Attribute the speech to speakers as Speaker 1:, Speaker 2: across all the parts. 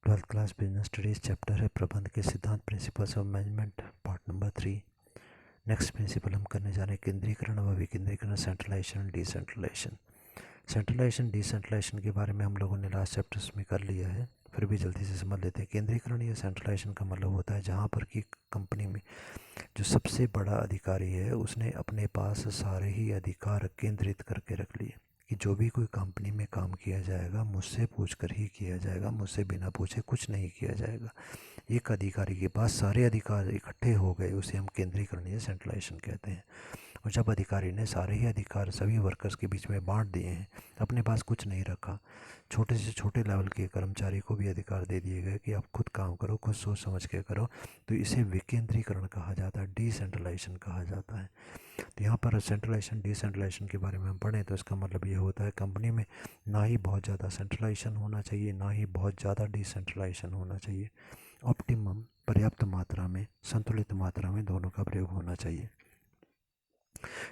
Speaker 1: Twelfth class business studies chapter है प्रबंध के सिद्धांत principles of management part number 3। Next principle हम करने जा रहे हैं केंद्रीकरण व विकेंद्रीकरण, सेंट्रलाइजेशन, डिसेंट्रलाइजेशन। सेंट्रलाइजेशन डिसेंट्रलाइजेशन के बारे में हम लोगों ने लास्ट चैप्टर्स में कर लिया है, फिर भी जल्दी से समझ लेते हैं। केंद्रीकरण या सेंट्रलाइजेशन का मतलब होता है जहाँ पर कि कंपनी में जो सबसे बड़ा अधिकारी है उसने अपने पास सारे ही अधिकार केंद्रित करके रख लिए कि जो भी कोई कंपनी में काम किया जाएगा मुझसे पूछकर ही किया जाएगा, मुझसे बिना पूछे कुछ नहीं किया जाएगा। एक अधिकारी के पास सारे अधिकार इकट्ठे हो गए, उसे हम केंद्रीकरण या सेंट्रलाइजेशन कहते हैं। और जब अधिकारी ने सारे ही अधिकार सभी वर्कर्स के बीच में बांट दिए हैं, अपने पास कुछ नहीं रखा, छोटे से छोटे लेवल के कर्मचारी को भी अधिकार दे दिए गए कि आप खुद काम करो, खुद सोच समझ के करो, तो इसे विकेंद्रीकरण कहा जाता है, डिसेंट्रलाइजेशन कहा जाता है। तो यहाँ पर सेंट्रलाइजेशन डिसेंट्रलाइजेशन के बारे में हम पढ़ें तो इसका मतलब ये होता है कंपनी में ना ही बहुत ज़्यादा सेंट्रलाइजेशन होना चाहिए, ना ही बहुत ज़्यादा डिसेंट्रलाइजेशन होना चाहिए। ऑप्टिमम, पर्याप्त मात्रा में, संतुलित मात्रा में दोनों का प्रयोग होना चाहिए।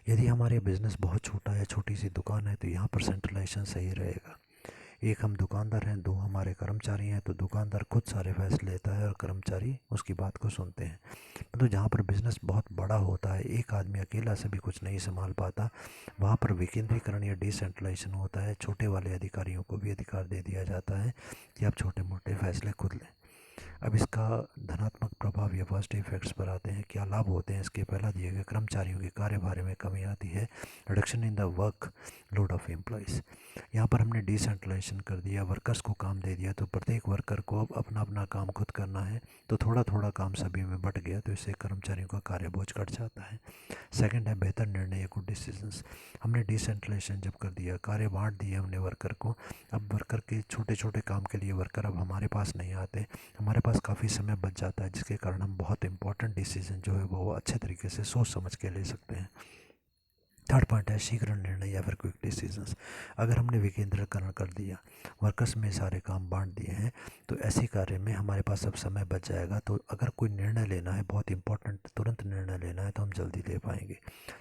Speaker 1: यदि हमारे बिजनेस बहुत छोटा है, छोटी सी दुकान है, तो यहाँ पर सेंट्रलाइजेशन सही रहेगा। एक हम दुकानदार हैं, दो हमारे कर्मचारी हैं, तो दुकानदार खुद सारे फैसले लेता है और कर्मचारी उसकी बात को सुनते हैं। तो जहाँ पर बिजनेस बहुत बड़ा होता है, एक आदमी अकेला से भी कुछ नहीं संभाल पाता, वहाँ पर विकेंद्रीकरण या डिसेंट्रलाइजेशन होता है। छोटे वाले अधिकारियों को भी अधिकार दे दिया जाता है कि आप छोटे मोटे फैसले खुद लें। अब इसका धनात्मक प्रभाव या पॉजिटिव इफेक्ट्स पर आते हैं। क्या लाभ होते हैं इसके? पहला दिए गए कर्मचारियों के कार्यभार में कमी आती है, reduction in the work load of employees. यहाँ पर हमने डिसेंट्रलाइजेशन कर दिया, वर्कर्स को काम दे दिया, तो प्रत्येक वर्कर को अब अपना अपना काम खुद करना है, तो थोड़ा थोड़ा काम सभी में बट गया, तो इससे कर्मचारियों का कार्य बोझ घट जाता है। सेकंड है बेहतर निर्णय या गुड डिसीजंस। हमने डिसेंट्रलाइजेशन जब कर दिया, कार्य बांट दिए हमने वर्कर को, अब वर्कर के छोटे छोटे काम के लिए वर्कर अब हमारे पास नहीं आते, हमारे पास काफ़ी समय बच जाता है, जिसके कारण हम बहुत इंपॉर्टेंट डिसीजन जो है वो अच्छे तरीके से सोच समझ के ले सकते हैं। थर्ड पॉइंट है शीघ्र निर्णय या फिर क्विक डिसीजंस। अगर हमने विकेंद्रीकरण कर दिया, वर्कर्स में सारे काम बांट दिए हैं, तो ऐसे कार्य में हमारे पास अब समय बच जाएगा, तो अगर कोई निर्णय लेना है, बहुत इंपॉर्टेंट तुरंत निर्णय लेना है, तो हम जल्दी ले पाएंगे।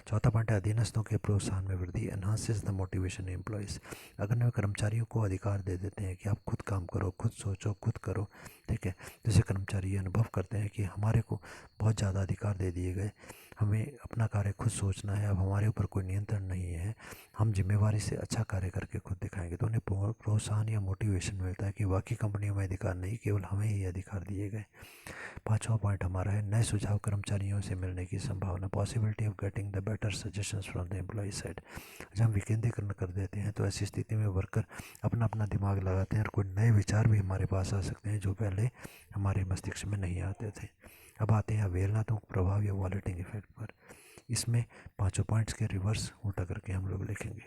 Speaker 1: चौथा पॉइंट है अधीनस्थों के प्रोत्साहन में वृद्धि, एनहांसेस द मोटिवेशन एम्प्लॉयज़। अगर हम कर्मचारियों को अधिकार दे देते हैं कि आप खुद काम करो, खुद सोचो, खुद करो, ठीक है, जैसे कर्मचारी ये अनुभव करते हैं कि हमारे को बहुत ज़्यादा अधिकार दे दिए गए, हमें अपना कार्य खुद सोचना है, अब हमारे ऊपर कोई नियंत्रण नहीं है, हम जिम्मेवारी से अच्छा कार्य करके खुद दिखाएंगे, तो उन्हें प्रोत्साहन या मोटिवेशन मिलता है कि बाकी कंपनियों में अधिकार नहीं, केवल हमें ही अधिकार दिए गए। पांचवा पॉइंट हमारा है नए सुझाव कर्मचारियों से मिलने की संभावना, possibility of getting the better suggestions from the employ side. जब हम विकेंद्रीकरण कर देते हैं तो ऐसी स्थिति में वर्कर अपना अपना दिमाग लगाते हैं और कोई नए विचार भी हमारे पास आ सकते हैं जो पहले हमारे मस्तिष्क में नहीं आते थे। अब आते हैं अवहेलनात्मक प्रभाव या वॉलेटिंग इफेक्ट पर। इसमें पांचों पॉइंट्स के रिवर्स उल्टा करके हम लोग लिखेंगे।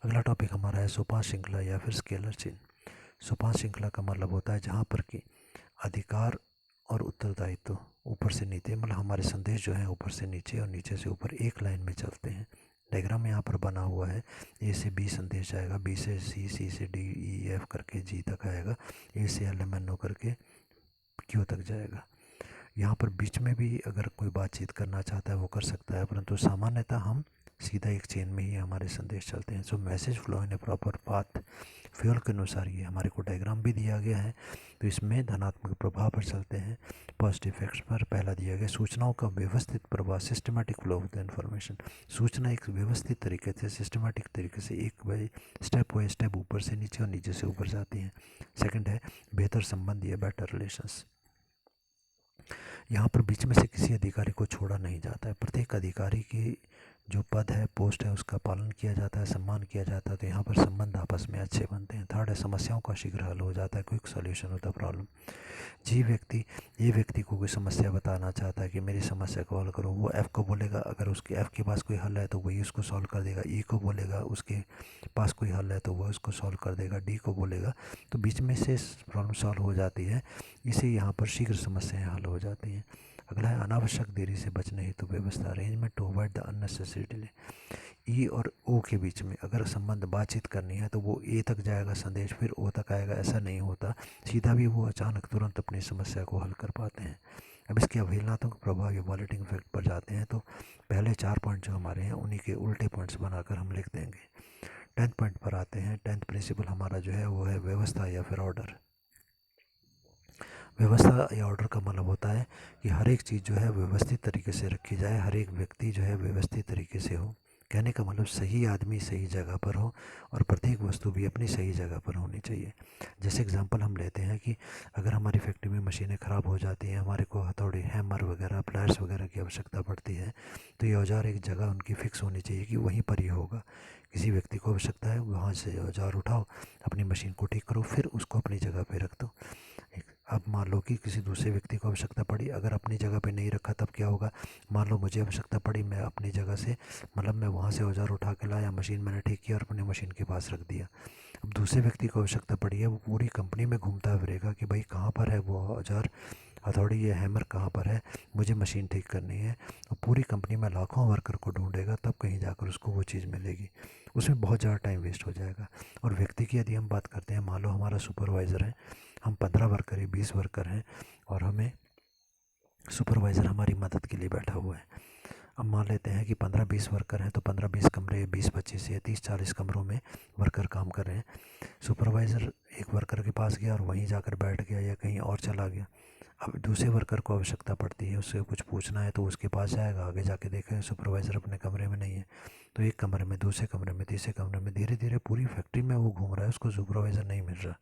Speaker 1: अगला टॉपिक हमारा है सोपान श्रृंखला या फिर स्केलर चेन। सोपान श्रृंखला का मतलब होता है जहाँ पर कि अधिकार और उत्तरदायित्व ऊपर से नीचे, मतलब हमारे संदेश जो है ऊपर से नीचे और नीचे से ऊपर एक लाइन में चलते हैं। डायग्राम यहाँ पर बना हुआ है, ए से बी संदेश आएगा, बी से सी, सी से डी, ई एफ करके जी तक आएगा, ए से एल एम एन ओ करके क्यू तक जाएगा। यहाँ पर बीच में भी अगर कोई बातचीत करना चाहता है वो कर सकता है, परंतु सामान्यतः हम सीधा एक चेन में ही हमारे संदेश चलते हैं। So message flow in a proper path, fuel के अनुसार ये हमारे को डायग्राम भी दिया गया है, तो इसमें धनात्मक प्रभाव पर चलते हैं, पॉजिटिव इफेक्ट्स पर। पहला दिया गया सूचनाओं का व्यवस्थित प्रवाह, systematic flow of the information. सूचना एक व्यवस्थित तरीके से, सिस्टमेटिक तरीके से एक बाई स्टेप ऊपर से नीचे और नीचे से ऊपर जाती हैं। सेकंड है बेहतर संबंध या बेटर रिलेशंस। यहाँ पर बीच में से किसी अधिकारी को छोड़ा नहीं जाता है, प्रत्येक अधिकारी की जो पद है, पोस्ट है, उसका पालन किया जाता है, सम्मान किया जाता है, तो यहाँ पर संबंध आपस में अच्छे बनते हैं। थर्ड है समस्याओं का शीघ्र हल हो जाता है, quick solution of the problem. ये व्यक्ति को कोई समस्या बताना चाहता है कि मेरी समस्या को हल करो, वो एफ़ को बोलेगा, अगर उसके एफ़ के पास कोई हल है तो वही उसको सॉल्व कर देगा। ई को बोलेगा, उसके पास कोई हल है तो वह उसको सॉल्व कर देगा। डी को बोलेगा, तो बीच में से प्रॉब्लम सॉल्व हो जाती है, इसे यहाँ पर शीघ्र समस्याएं हल हो जाती हैं। अगला है अनावश्यक देरी से बचने हेतु व्यवस्था, arrangement to avoid the unnecessary delay. E और ओ के बीच में अगर संबंध बातचीत करनी है तो वो ए तक जाएगा संदेश, फिर ओ तक आएगा, ऐसा नहीं होता, सीधा भी वो अचानक तुरंत अपनी समस्या को हल कर पाते हैं। अब इसके अवहेलनात्मक प्रभाव या वॉलेटिंग इफेक्ट पर जाते हैं, तो पहले 4 पॉइंट जो हमारे हैं उन्हीं के उल्टे पॉइंट्स बनाकर हम लिख देंगे। 10th पॉइंट पर आते हैं। 10th प्रिंसिपल हमारा जो है वो है व्यवस्था या फिर ऑर्डर। व्यवस्था या ऑर्डर का मतलब होता है कि हर एक चीज़ जो है व्यवस्थित तरीके से रखी जाए, हर एक व्यक्ति जो है व्यवस्थित तरीके से हो। कहने का मतलब सही आदमी सही जगह पर हो और प्रत्येक वस्तु भी अपनी सही जगह पर होनी चाहिए। जैसे एग्जांपल हम लेते हैं कि अगर हमारी फैक्ट्री में मशीनें ख़राब हो जाती हैं, हमारे को हथौड़ी, हैमर वगैरह, प्लायर्स वगैरह की आवश्यकता पड़ती है, तो ये औजार एक जगह उनकी फ़िक्स होनी चाहिए कि वहीं पर ही होगा। किसी व्यक्ति को आवश्यकता है, वहाँ से औजार उठाओ, अपनी मशीन को ठीक करो, फिर उसको अपनी जगह पे रख दो। अब मान लो कि किसी दूसरे व्यक्ति को आवश्यकता पड़ी, अगर अपनी जगह पे नहीं रखा तब क्या होगा? मान लो मुझे आवश्यकता पड़ी, मैं अपनी जगह से, मतलब मैं वहाँ से औजार उठा के लाया, मशीन मैंने ठीक किया और अपनी मशीन के पास रख दिया। अब दूसरे व्यक्ति को आवश्यकता पड़ी है, वो पूरी कंपनी में घूमता फिरेगा कि भाई कहाँ पर है वो औजार, हथौड़ी या हैमर कहाँ पर है, मुझे मशीन ठीक करनी है। और पूरी कंपनी में लाखों वर्कर को ढूंढेगा, तब कहीं जाकर उसको वो चीज़ मिलेगी। उसमें बहुत ज़्यादा टाइम वेस्ट हो जाएगा। और व्यक्ति की यदि हम बात करते हैं, मान लो हमारा सुपरवाइज़र है, हम 15 वर्कर हैं, 20 वर्कर हैं, और हमें सुपरवाइज़र हमारी मदद के लिए बैठा हुआ है। अब मान लेते हैं कि 15-20 वर्कर हैं, तो 15-20 कमरे, 20-25 या 30-40 कमरों में वर्कर काम कर रहे हैं। सुपरवाइज़र एक वर्कर के पास गया और वहीं जाकर बैठ गया या कहीं और चला गया। अब दूसरे वर्कर को आवश्यकता पड़ती है, उससे कुछ पूछना है तो उसके पास जाएगा, आगे जाके देखेगा सुपरवाइज़र अपने कमरे में नहीं है, तो एक कमरे में, दूसरे कमरे में, तीसरे कमरे में, धीरे धीरे पूरी फैक्ट्री में वो घूम रहा है, उसको सुपरवाइज़र नहीं मिल रहा।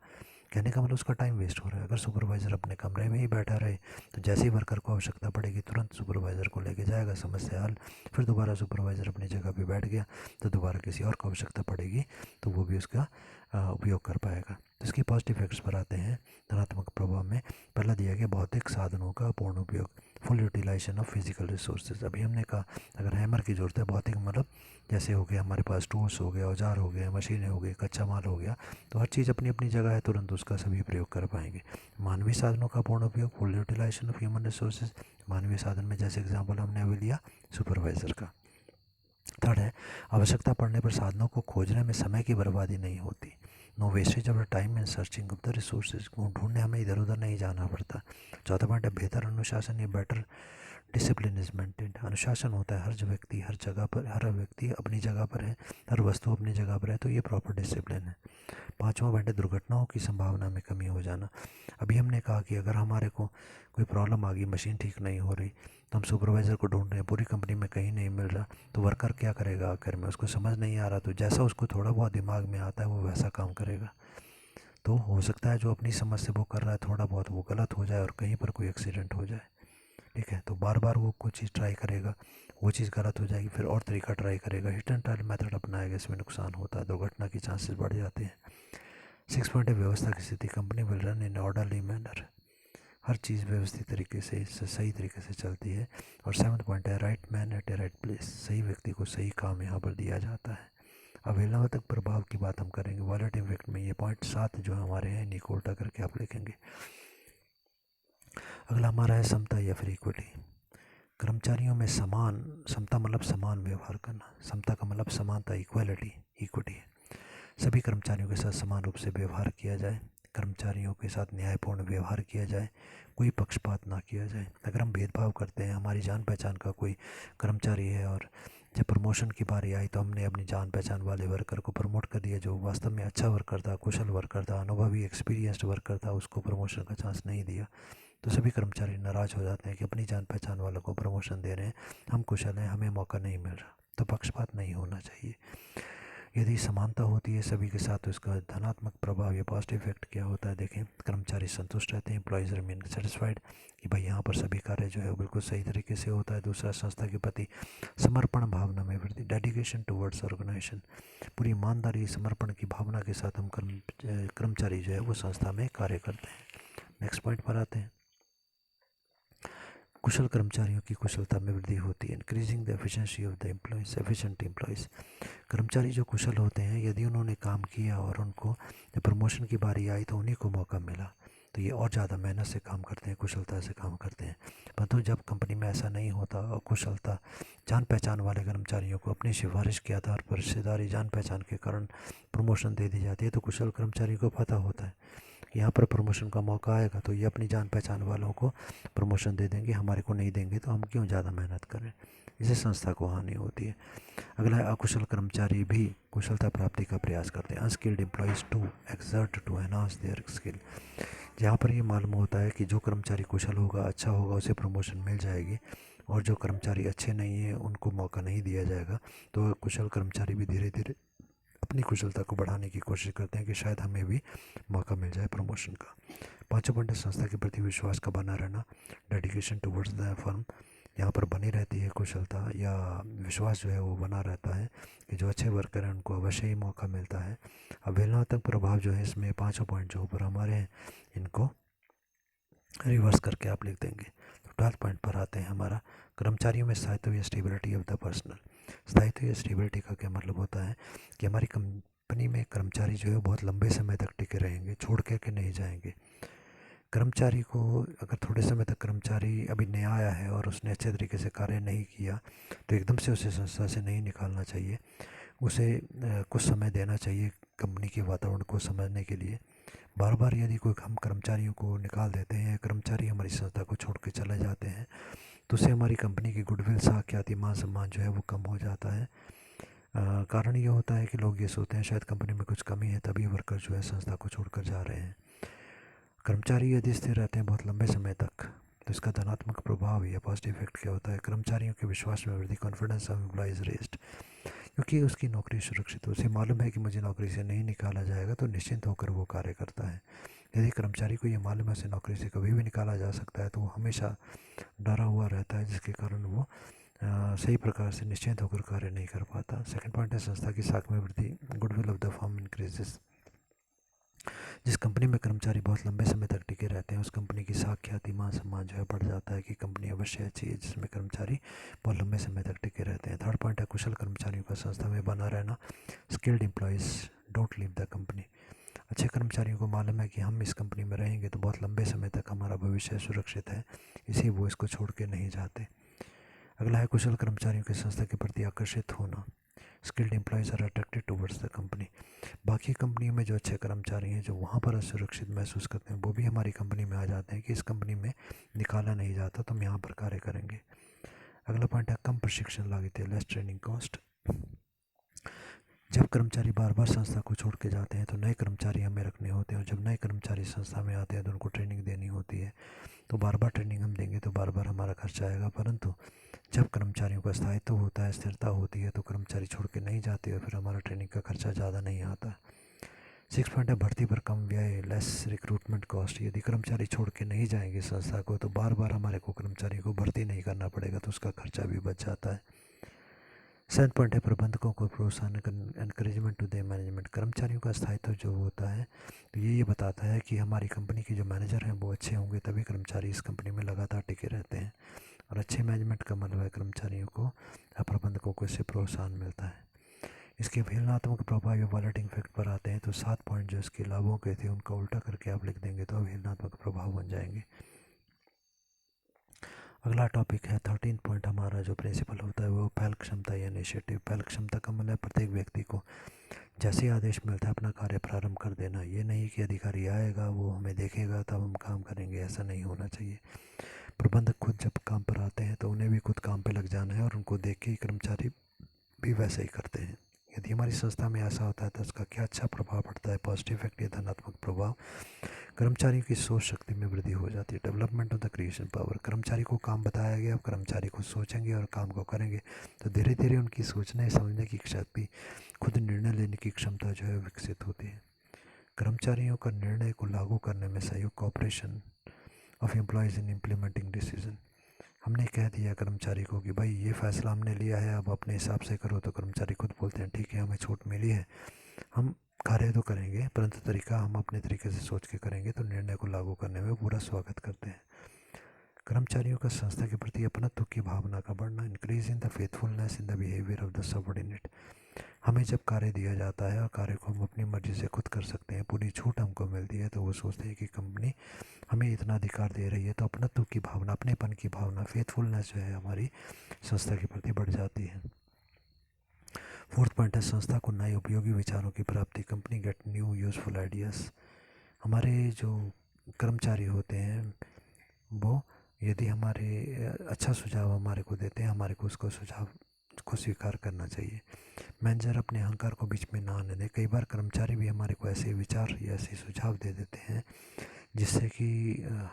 Speaker 1: कहने का मतलब उसका टाइम वेस्ट हो रहा है। अगर सुपरवाइज़र अपने कमरे में ही बैठा रहे, तो जैसे ही वर्कर को आवश्यकता पड़ेगी तुरंत सुपरवाइज़र को लेके जाएगा, समस्या हल। फिर दोबारा सुपरवाइज़र अपनी जगह पे बैठ गया, तो दोबारा किसी और को आवश्यकता पड़ेगी तो वो भी उसका उपयोग कर पाएगा। तो इसकी पॉजिटिव इफेक्ट्स पर आते हैं, धनात्मक प्रभाव में। पहला दिया गया भौतिक साधनों का पूर्ण उपयोग, full utilisation of physical resources. अभी हमने कहा अगर हैमर की ज़रूरत है, भौतिक मतलब जैसे हो गया हमारे पास टूल्स हो गया, औजार हो गए, मशीनें हो गई, कच्चा माल हो गया, तो हर चीज़ अपनी अपनी जगह है, तुरंत उसका सभी प्रयोग कर पाएंगे। मानवीय साधनों का पूर्ण उपयोग, full utilisation of human resources. मानवीय साधन में जैसे एग्जांपल हमने अभी लिया सुपरवाइज़र का। थर्ड है आवश्यकता पड़ने पर साधनों को खोजने में समय की बर्बादी नहीं होती। No wastage of time in searching of the resources, को ढूंढने हमें इधर उधर नहीं जाना पड़ता। चौथा पॉइंट है बेहतर अनुशासन या बेटर डिसिप्लिन इज मेंटेन। अनुशासन होता है, हर व्यक्ति हर जगह पर, हर व्यक्ति अपनी जगह पर है, हर वस्तु अपनी जगह पर है, तो ये प्रॉपर डिसिप्लिन है। पाँचवा पॉइंट है दुर्घटनाओं की संभावना में कमी हो जाना। अभी हमने कहा कि अगर हमारे को कोई प्रॉब्लम आ गई, मशीन ठीक नहीं हो रही, तो हम सुपरवाइज़र को ढूंढ रहे हैं, पूरी कंपनी में कहीं नहीं मिल रहा, तो वर्कर क्या करेगा? आखिर में उसको समझ नहीं आ रहा, तो जैसा उसको थोड़ा बहुत दिमाग में आता है वो वैसा काम करेगा। तो हो सकता है जो अपनी समझ से वो कर रहा है थोड़ा बहुत वो गलत हो जाए और कहीं पर कोई एक्सीडेंट हो जाए। ठीक है, तो बार बार वो कुछ चीज़ ट्राई करेगा, वो चीज़ गलत हो जाएगी, फिर और तरीका ट्राई करेगा, हिट एंड ट्रायल मेथड अपनाएगा, इसमें नुकसान होता है, दुर्घटना की चांसेस बढ़ जाते हैं। 6 पॉइंट है व्यवस्था की स्थिति, company will run in orderly manner. हर चीज़ व्यवस्थित तरीके से सही तरीके से चलती है। और 7 पॉइंट है राइट मैन एट ए राइट प्लेस, सही व्यक्ति को सही काम यहाँ पर दिया जाता है। अब तक प्रभाव की बात हम करेंगे, वॉलेट इफेक्ट में ये पॉइंट 7 जो हमारे हैं इन्हीं को उल्टा करके आप लिखेंगे। अगला हमारा है समता या फिर इक्विटी। कर्मचारियों में समान, समता मतलब समान व्यवहार करना, समता का मतलब समानता, इक्वालिटी, इक्विटी है। सभी कर्मचारियों के साथ समान रूप से व्यवहार किया जाए, कर्मचारियों के साथ न्यायपूर्ण व्यवहार किया जाए, कोई पक्षपात ना किया जाए। अगर हम भेदभाव करते हैं, हमारी जान पहचान का कोई कर्मचारी है और जब प्रमोशन की बारी आई तो हमने अपनी जान पहचान वाले वर्कर को प्रमोट कर दिया, जो वास्तव में अच्छा वर्कर था, कुशल वर्कर था, अनुभवी एक्सपीरियंस्ड वर्कर था, उसको प्रमोशन का चांस नहीं दिया, तो सभी कर्मचारी नाराज़ हो जाते हैं कि अपनी जान पहचान वालों को प्रमोशन दे रहे हैं, हम कुशल हैं, हमें मौका नहीं मिल रहा। तो पक्षपात नहीं होना चाहिए। यदि समानता होती है सभी के साथ, तो इसका धनात्मक प्रभाव या पॉजिटिव इफेक्ट क्या होता है देखें। कर्मचारी संतुष्ट रहते हैं, एम्प्लॉयज़ रिमेन सेटिस्फाइड कि भाई यहाँ पर सभी कार्य जो है वो बिल्कुल सही तरीके से होता है। दूसरा, संस्था के प्रति समर्पण भावना में वृद्धि, डेडिकेशन टुवर्ड्स ऑर्गेनाइजेशन, पूरी ईमानदारी समर्पण की भावना के साथ हम कर्मचारी जो है वो संस्था में कार्य करते हैं। नेक्स्ट पॉइंट पर आते हैं, कुशल कर्मचारियों की कुशलता में वृद्धि होती है, increasing the efficiency of the employees, efficient employees. कर्मचारी जो कुशल होते हैं, यदि उन्होंने काम किया और उनको जब प्रमोशन की बारी आई तो उन्हीं को मौका मिला, तो ये और ज़्यादा मेहनत से काम करते हैं, कुशलता से काम करते हैं। परंतु जब कंपनी में ऐसा नहीं होता और कुशलता, जान पहचान वाले कर्मचारियों को अपनी सिफारिश के आधार पर, रिश्तेदारी, जान पहचान के कारण प्रमोशन दे दी जाती है, तो कुशल कर्मचारी को पता होता है कि यहाँ पर प्रमोशन का मौका आएगा तो ये अपनी जान पहचान वालों को प्रमोशन दे देंगे, हमारे को नहीं देंगे, तो हम क्यों ज़्यादा मेहनत करें। इससे संस्था को हानि होती है। अगला है अकुशल कर्मचारी भी कुशलता प्राप्ति का प्रयास करते हैं, unskilled employees to exert to enhance their skill. जहाँ पर ये मालूम होता है कि जो कर्मचारी कुशल होगा, अच्छा होगा, उसे प्रमोशन मिल जाएगी, और जो कर्मचारी अच्छे नहीं हैं उनको मौका नहीं दिया जाएगा। तो कुशल कर्मचारी भी धीरे धीरे अपनी कुशलता को बढ़ाने की कोशिश करते हैं कि शायद हमें भी मौका मिल जाए प्रमोशन का। पाँचों पॉइंट है संस्था के प्रति विश्वास का बना रहना, डेडिकेशन टुवर्ड्स द फर्म। यहाँ पर बनी रहती है कुशलता या विश्वास जो है वो बना रहता है कि जो अच्छे वर्कर हैं उनको अवश्य ही मौका मिलता है। अवहेलनात्मक प्रभाव जो है इसमें पाँचों पॉइंट जो ऊपर हमारे हैं इनको रिवर्स करके आप लिख देंगे। तो 12 पॉइंट पर आते हैं हमारा, कर्मचारियों में स्थायित्व या स्टेबिलिटी ऑफ द पर्सनल। स्थायित्व या स्टेबिलिटी का क्या मतलब होता है कि हमारी कंपनी में कर्मचारी जो है बहुत लंबे समय तक टिके रहेंगे, छोड़ के नहीं जाएंगे। कर्मचारी को अगर थोड़े समय तक कर्मचारी अभी नया आया है और उसने अच्छे तरीके से कार्य नहीं किया तो एकदम से उसे संस्था से नहीं निकालना चाहिए। उसे कुछ समय देना चाहिए कंपनी के वातावरण को समझने के लिए। बार बार यदि कोई हम कर्मचारियों को निकाल देते हैं, कर्मचारी हमारी संस्था को छोड़ के चले जाते हैं, तो उससे हमारी कंपनी की गुडविल, साख्याति, मान सम्मान जो है वो कम हो जाता है। कारण ये होता है कि लोग ये सोचते हैं शायद कंपनी में कुछ कमी है तभी वर्कर जो है संस्था को छोड़कर जा रहे हैं। कर्मचारी यदि स्थिर रहते हैं बहुत लंबे समय तक तो इसका धनात्मक प्रभाव या पॉजिटिव इफेक्ट क्या होता है, कर्मचारियों के विश्वास में वृद्धि, कॉन्फिडेंस ऑफ एम्प्लॉइज रेस्ड, क्योंकि उसकी नौकरी सुरक्षित है, उसे मालूम है कि मुझे नौकरी से नहीं निकाला जाएगा, तो निश्चिंत होकर वो कार्य करता है। यदि कर्मचारी को ये मालूम है उसे नौकरी से कभी भी निकाला जा सकता है तो वो हमेशा डरा हुआ रहता है, जिसके कारण वो सही प्रकार से निश्चिंत होकर कार्य नहीं कर पाता। सेकंड पॉइंट है संस्था की साख में वृद्धि, goodwill of the firm increases. जिस कंपनी में कर्मचारी बहुत लंबे समय तक टिके रहते हैं उस कंपनी की साख, ख्याति, मान सम्मान जो है बढ़ जाता है कि कंपनी अवश्य अच्छी है जिसमें कर्मचारी बहुत लंबे समय तक टिके रहते हैं। थर्ड पॉइंट है कुशल कर्मचारियों का संस्था में बना रहना, skilled employees don't leave the company. अच्छे कर्मचारियों को मालूम है कि हम इस कंपनी में रहेंगे तो बहुत लंबे समय तक हमारा भविष्य सुरक्षित है, इसी वो इसको छोड़ के नहीं जाते। अगला है कुशल कर्मचारियों के संस्था के प्रति आकर्षित होना, skilled employees are attracted towards the company. बाकी कंपनियों में जो अच्छे कर्मचारी हैं जो वहाँ पर असुरक्षित महसूस करते हैं वो भी हमारी कंपनी में आ जाते हैं कि इस कंपनी में निकाला नहीं जाता तो हम यहाँ पर कार्य करेंगे। अगला पॉइंट है कम प्रशिक्षण लागत है, लेस ट्रेनिंग कॉस्ट। जब कर्मचारी बार बार संस्था को छोड़ के जाते हैं तो नए कर्मचारी हमें रखने होते हैं, और जब नए कर्मचारी संस्था में आते हैं तो उनको ट्रेनिंग देनी होती है। तो बार बार ट्रेनिंग हम देंगे तो बार बार हमारा खर्चा आएगा, परंतु जब कर्मचारियों का स्थायित्व होता है, स्थिरता होती है, तो कर्मचारी छोड़ के नहीं जाते और फिर हमारा ट्रेनिंग का खर्चा ज़्यादा नहीं आता। 6 पॉइंट है भर्ती पर कम व्यय, लेस रिक्रूटमेंट कॉस्ट। यदि कर्मचारी छोड़ के नहीं जाएंगे संस्था को तो बार बार हमारे को कर्मचारी को भर्ती नहीं करना पड़ेगा, तो उसका खर्चा भी बच जाता है। 7 पॉइंट है प्रबंधकों को प्रोत्साहन, एनकरेजमेंट टू द मैनेजमेंट। कर्मचारियों का स्थायित्व जो होता है तो ये बताता है कि हमारी कंपनी के जो मैनेजर हैं वो अच्छे होंगे तभी कर्मचारी इस कंपनी में लगातार टिके रहते हैं, और अच्छे मैनेजमेंट का मतलब है कर्मचारियों को या प्रबंधकों को इससे प्रोत्साहन मिलता है। इसके अवहेलनात्मक प्रभाव या वॉलेटिंग इफेक्ट पर आते हैं तो 7 पॉइंट जो इसके लाभों के थे उनका उल्टा करके आप लिख देंगे तो अवहेलनात्मक प्रभाव बन जाएंगे। अगला टॉपिक है 13 पॉइंट, हमारा जो प्रिंसिपल होता है वो पहल क्षमता या इनिशिएटिव। पहल क्षमता का मतलब प्रत्येक व्यक्ति को जैसे आदेश मिलता है अपना कार्य प्रारंभ कर देना। ये नहीं कि अधिकारी आएगा वो हमें देखेगा तब हम काम करेंगे, ऐसा नहीं होना चाहिए। प्रबंधक खुद जब काम पर आते हैं तो उन्हें भी खुद काम पे लग जाना है और उनको देख के ही कर्मचारी भी वैसे ही करते हैं। यदि हमारी संस्था में ऐसा होता है तो उसका क्या अच्छा प्रभाव पड़ता है, पॉजिटिव इफेक्ट या धनात्मक प्रभाव। कर्मचारियों की सोच शक्ति में वृद्धि हो जाती है, development of the creation power. कर्मचारी को काम बताया गया, अब कर्मचारी खुद सोचेंगे और काम को करेंगे तो धीरे धीरे उनकी सोचने समझने की शक्ति, खुद निर्णय लेने की क्षमता जो है विकसित होती है। कर्मचारियों का निर्णय को लागू करने में सहयोग, cooperation of employees in implementing decision. हमने कह दिया कर्मचारी को कि भाई ये फ़ैसला हमने लिया है, अब अपने हिसाब से करो, तो कर्मचारी खुद बोलते हैं ठीक है हमें छूट मिली है, हम कार्य तो करेंगे परंतु तरीका हम अपने तरीके से सोच के करेंगे, तो निर्णय को लागू करने में पूरा स्वागत करते हैं। कर्मचारियों का संस्था के प्रति अपनत्व की भावना का बढ़ना, increase in the faithfulness in the behaviour of the subordinate. हमें जब कार्य दिया जाता है और कार्य को हम अपनी मर्जी से खुद कर सकते हैं, पूरी छूट हमको मिलती है, तो वो सोचते हैं कि कंपनी हमें इतना अधिकार दे रही है, तो अपनत्व की भावना, अपनेपन की भावना, फेथफुलनेस जो है हमारी संस्था के प्रति बढ़ जाती है। 4th पॉइंट है संस्था को नए उपयोगी विचारों की प्राप्ति, company get new useful ideas. हमारे जो कर्मचारी होते हैं वो यदि हमारे अच्छा सुझाव हमारे को देते हैं, हमारे को उसको सुझाव को स्वीकार करना चाहिए। मैनेजर अपने अहंकार को बीच में ना आने दें। कई बार कर्मचारी भी हमारे को ऐसे विचार या ऐसे सुझाव दे देते हैं जिससे कि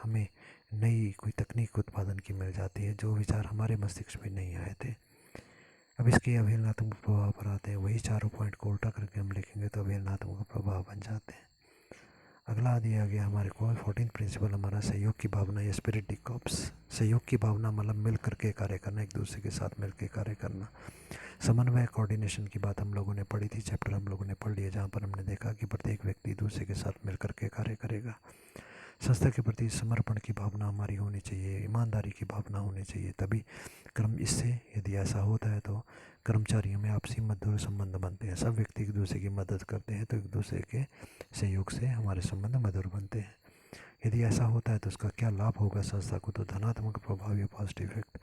Speaker 1: हमें नई कोई तकनीक उत्पादन की मिल जाती है, जो विचार हमारे मस्तिष्क में नहीं आए थे। अब इसके अवहेलनात्मक प्रभाव पर आते हैं। वही चारों पॉइंट को उल्टा करके हम लिखेंगे तो अवहेलनात्मक प्रभाव बन जाते हैं। अगला दिया गया हमारे को 14th प्रिंसिपल हमारा सहयोग की भावना या स्पिरिट डी कॉप्स। सहयोग की भावना मतलब मिल करके कार्य करना, एक दूसरे के साथ मिल के कार्य करना। समन्वय कोऑर्डिनेशन की बात हम लोगों ने पढ़ी थी, चैप्टर हम लोगों ने पढ़ लिया, जहाँ पर हमने देखा कि प्रत्येक व्यक्ति दूसरे के साथ मिल करके कार्य करेगा। संस्था के प्रति समर्पण की भावना हमारी होनी चाहिए, ईमानदारी की भावना होनी चाहिए, तभी इससे यदि ऐसा होता है तो कर्मचारियों में आपसी मधुर संबंध बनते हैं। सब व्यक्ति एक दूसरे की मदद करते हैं तो एक दूसरे के सहयोग से हमारे संबंध मधुर बनते हैं। यदि ऐसा होता है तो उसका क्या लाभ होगा संस्था को, तो धनात्मक प्रभाव या पॉजिटिव इफेक्ट।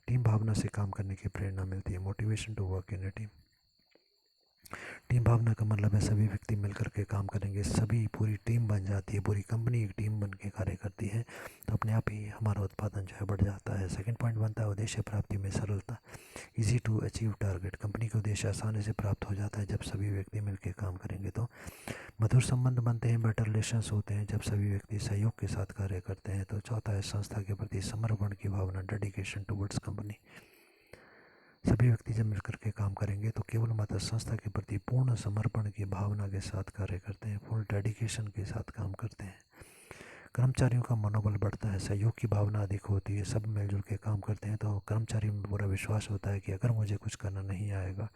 Speaker 1: टीम भावना से काम करने की प्रेरणा मिलती है, motivation to work in a team. Team भावना का मतलब है सभी व्यक्ति मिलकर के काम करेंगे, सभी पूरी टीम बन जाती है, पूरी कंपनी एक टीम बन के कार्य करती है, तो अपने आप ही हमारा उत्पादन जो है बढ़ जाता है। सेकंड पॉइंट बनता है उद्देश्य प्राप्ति में सरलता। Easy to achieve target. Company का उद्देश्य आसानी से प्राप्त हो जाता है जब सभी व्यक्ति मिलकर काम करेंगे। तो मधुर संबंध बनते हैं, बेटर रिलेशंस होते हैं जब सभी व्यक्ति सहयोग के साथ कार्य करते हैं। तो चौथा है संस्था के प्रति समर्पण की भावना, डेडिकेशन टुवर्ड्स कंपनी। सभी व्यक्ति जब मिलकर के काम करेंगे तो केवल मात्र संस्था के प्रति पूर्ण समर्पण की भावना के साथ कार्य करते हैं, पूर्ण डेडिकेशन के साथ काम करते हैं। कर्मचारियों का मनोबल बढ़ता है, सहयोग की भावना अधिक होती है, सब मिलजुल के काम करते हैं तो कर्मचारियों में पूरा विश्वास होता है कि अगर मुझे कुछ करना नहीं आएगा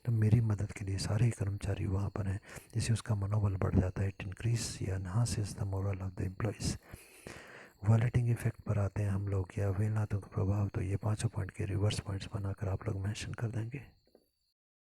Speaker 1: तो मेरी मदद के लिए सारे कर्मचारी वहाँ पर हैं, जिससे उसका मनोबल बढ़ जाता है। इट इंक्रीज या enhances the moral of the employees. वॉलेटिंग effect पर आते हैं हम लोग, या अवहेलनात्मक प्रभाव। तो ये पांचों पॉइंट के रिवर्स पॉइंट्स बनाकर आप लोग मेंशन कर देंगे।